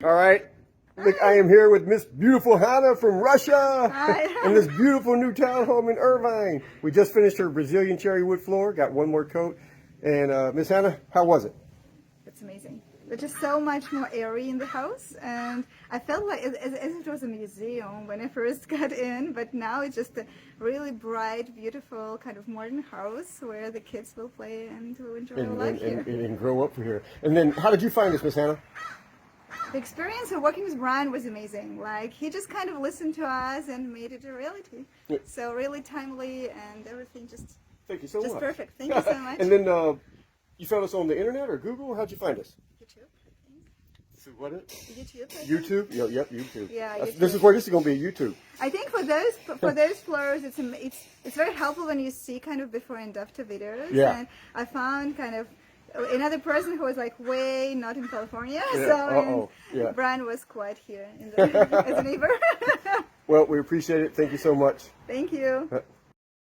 All right. Look, I am here with Miss Beautiful Hannah from Russia. Hi. And this beautiful new townhome in Irvine. We just finished her Brazilian cherry wood floor, got one more coat. And Miss Hannah, how was it? It's amazing. There's just so much more airy in the house, and I felt like as it was a museum when I first got in, but now it's just a really bright, beautiful kind of modern house where the kids will play and will enjoy their life here. And grow up here. And then how did you find this, Miss Hannah? The experience of working with Brian was amazing. Like, he just kind of listened to us and made it a reality. Yeah. So really timely and everything just Thank you so much. perfect. Thank you so much. And then you found us on the internet or Google? How'd you find us? YouTube, I think. So what? YouTube. I think. YouTube? Yep, YouTube. Yeah, This YouTube. is where this is going to be a YouTube. I think for those floors, it's very helpful when you see kind of before and after videos. Yeah. And I found kind of another person who was like way not in California. Yeah. So Yeah. Brian was quite here in the, as a neighbor. Well, we appreciate it. Thank you so much. Thank you.